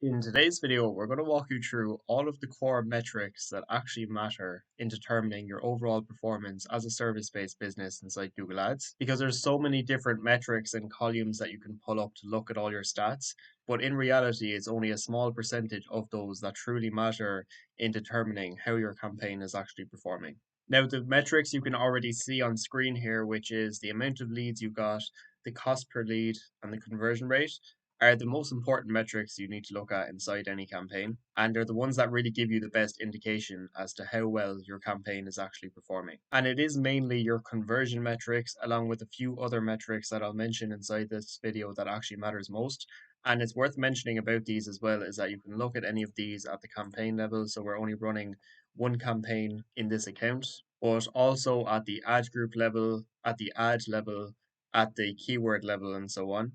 In today's video, we're going to walk you through all of the core metrics that actually matter in determining your overall performance as a service-based business inside Google Ads. Because there's so many different metrics and columns that you can pull up to look at all your stats, but in reality, it's only a small percentage of those that truly matter in determining how your campaign is actually performing. Now, the metrics you can already see on screen here, which is the amount of leads you got, the cost per lead, and the conversion rate are the most important metrics you need to look at inside any campaign, and they're the ones that really give you the best indication as to how well your campaign is actually performing. And it is mainly your conversion metrics, along with a few other metrics that I'll mention inside this video that actually matters most. And it's worth mentioning about these as well is that you can look at any of these at the campaign level. So we're only running one campaign in this account, but also at the ad group level, at the ad level, at the keyword level, and so on.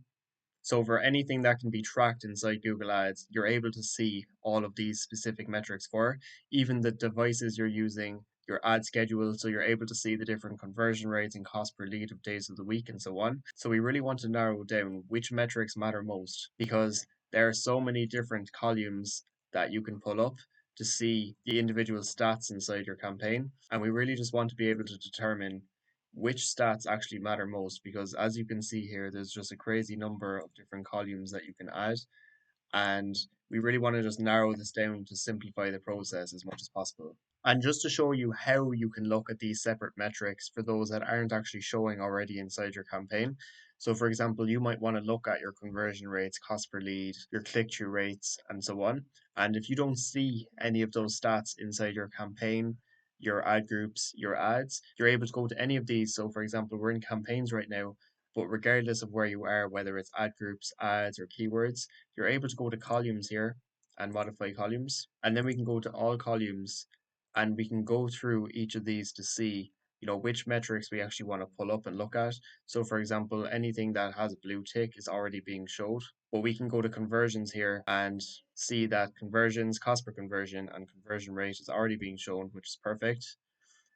So for anything that can be tracked inside Google Ads, you're able to see all of these specific metrics for, even the devices you're using, your ad schedule, so you're able to see the different conversion rates and cost per lead of days of the week and so on. So we really want to narrow down which metrics matter most because there are so many different columns that you can pull up to see the individual stats inside your campaign. And we really just want to be able to determine which stats actually matter most because as you can see here, there's just a crazy number of different columns that you can add. And we really want to just narrow this down to simplify the process as much as possible. And just to show you how you can look at these separate metrics for those that aren't actually showing already inside your campaign. So for example, you might want to look at your conversion rates, cost per lead, your click-through rates, and so on. And if you don't see any of those stats inside your campaign, your ad groups, your ads, you're able to go to any of these. So for example, we're in campaigns right now, but regardless of where you are, whether it's ad groups, ads, or keywords, you're able to go to columns here and modify columns. And then we can go to all columns and we can go through each of these to see, which metrics we actually want to pull up and look at. So for example, anything that has a blue tick is already being showed, but we can go to conversions here and see that conversions, cost per conversion, and conversion rate is already being shown, which is perfect.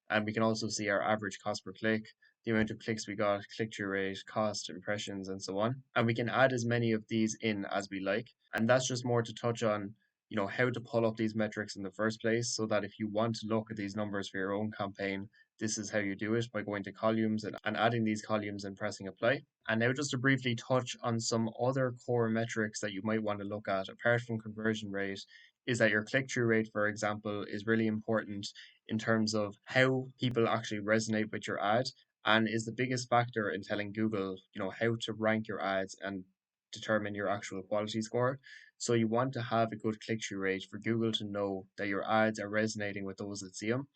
And we can also see our average cost per click, the amount of clicks we got, click-through rate, cost, impressions, and so on. And we can add as many of these in as we like. And that's just more to touch on, how to pull up these metrics in the first place so that if you want to look at these numbers for your own campaign, this is how you do it by going to columns and adding these columns and pressing apply. And now just to briefly touch on some other core metrics that you might want to look at apart from conversion rate is that your click-through rate, for example, is really important in terms of how people actually resonate with your ad and is the biggest factor in telling Google, how to rank your ads and determine your actual quality score. So you want to have a good click-through rate for Google to know that your ads are resonating with those that see them.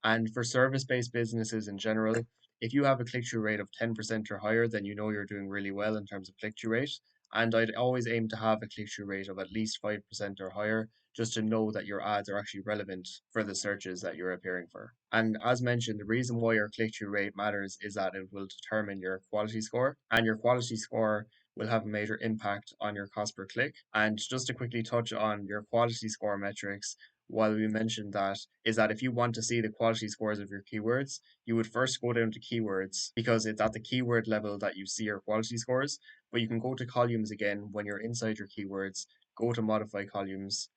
And for service-based businesses in general, if you have a click-through rate of 10% or higher, then you know you're doing really well in terms of click-through rate. And I'd always aim to have a click-through rate of at least 5% or higher, just to know that your ads are actually relevant for the searches that you're appearing for. And as mentioned, the reason why your click-through rate matters is that it will determine your quality score, and your quality score will have a major impact on your cost per click. And just to quickly touch on your quality score metrics, while we mentioned that, is that if you want to see the quality scores of your keywords, you would first go down to keywords because it's at the keyword level that you see your quality scores. But you can go to columns again when you're inside your keywords, go to modify columns,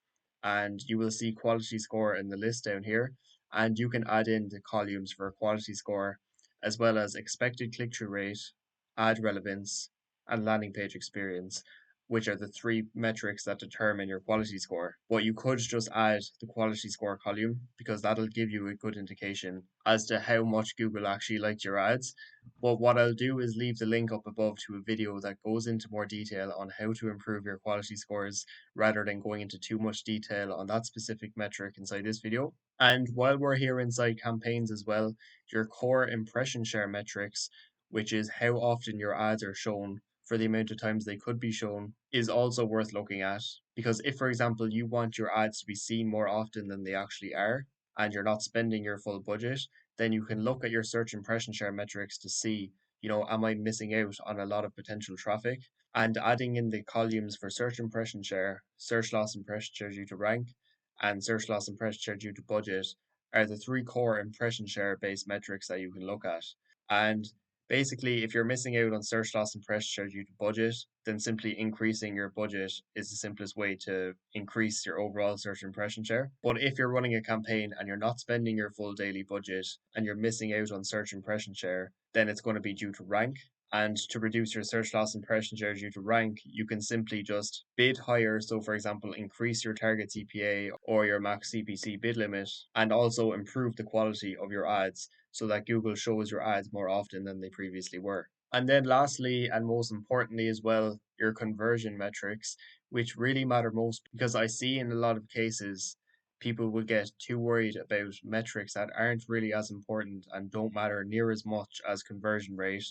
and you will see quality score in the list down here. And you can add in the columns for quality score as well as expected click through rate, ad relevance, and landing page experience, which are the three metrics that determine your quality score. But you could just add the quality score column because that'll give you a good indication as to how much Google actually liked your ads. But what I'll do is leave the link up above to a video that goes into more detail on how to improve your quality scores rather than going into too much detail on that specific metric inside this video. And while we're here inside campaigns as well, your core impression share metrics, which is how often your ads are shown for the amount of times they could be shown, is also worth looking at. Because if, for example, you want your ads to be seen more often than they actually are, and you're not spending your full budget, then you can look at your search impression share metrics to see, am I missing out on a lot of potential traffic? And adding in the columns for search impression share, search loss impression share due to rank, and search loss impression share due to budget are the three core impression share based metrics that you can look at. And basically, if you're missing out on search loss impression share due to budget, then simply increasing your budget is the simplest way to increase your overall search impression share. But if you're running a campaign and you're not spending your full daily budget and you're missing out on search impression share, then it's going to be due to rank. And to reduce your search loss impression share due to rank, you can simply just bid higher. So, for example, increase your target CPA or your max CPC bid limit, and also improve the quality of your ads so that Google shows your ads more often than they previously were. And then, lastly, and most importantly as well, your conversion metrics, which really matter most because I see in a lot of cases people will get too worried about metrics that aren't really as important and don't matter near as much as conversion rate,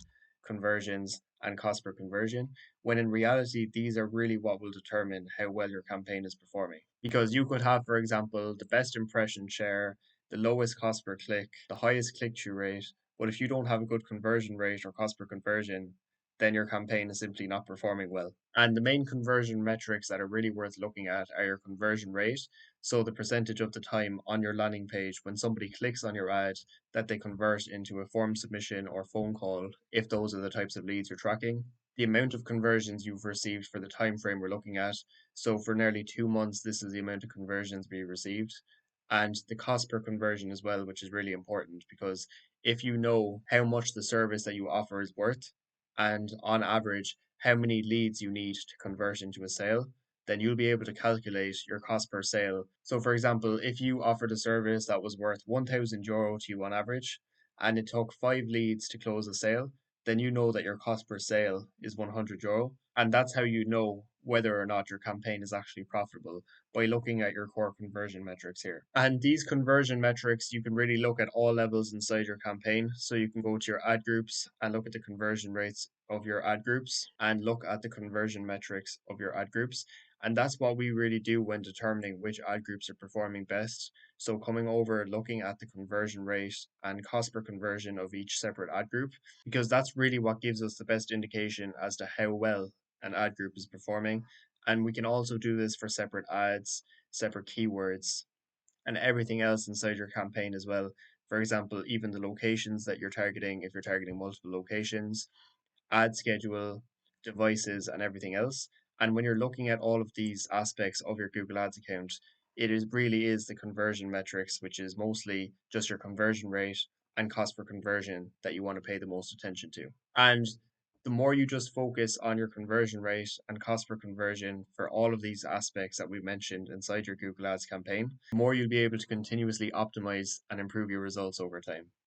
conversions, and cost per conversion, when in reality, these are really what will determine how well your campaign is performing. Because you could have, for example, the best impression share, the lowest cost per click, the highest click through rate, but if you don't have a good conversion rate or cost per conversion, then your campaign is simply not performing well. And the main conversion metrics that are really worth looking at are your conversion rate. So the percentage of the time on your landing page when somebody clicks on your ad that they convert into a form submission or phone call, if those are the types of leads you're tracking. The amount of conversions you've received for the time frame we're looking at. So for nearly 2 months, this is the amount of conversions we received. And the cost per conversion as well, which is really important because if you know how much the service that you offer is worth, and on average, how many leads you need to convert into a sale, then you'll be able to calculate your cost per sale. So, for example, if you offered a service that was worth €1,000 to you on average, and it took 5 leads to close a sale, then you know that your cost per sale is €100. And that's how you know whether or not your campaign is actually profitable by looking at your core conversion metrics here. And these conversion metrics, you can really look at all levels inside your campaign. So you can go to your ad groups and look at the conversion rates of your ad groups and look at the conversion metrics of your ad groups. And that's what we really do when determining which ad groups are performing best. So coming over, looking at the conversion rate and cost per conversion of each separate ad group, because that's really what gives us the best indication as to how well an ad group is performing. And we can also do this for separate ads, separate keywords, and everything else inside your campaign as well. For example, even the locations that you're targeting, if you're targeting multiple locations, ad schedule, devices, and everything else. And when you're looking at all of these aspects of your Google Ads account, it is really is the conversion metrics, which is mostly just your conversion rate and cost per conversion that you want to pay the most attention to. And the more you just focus on your conversion rate and cost per conversion for all of these aspects that we mentioned inside your Google Ads campaign, the more you'll be able to continuously optimize and improve your results over time.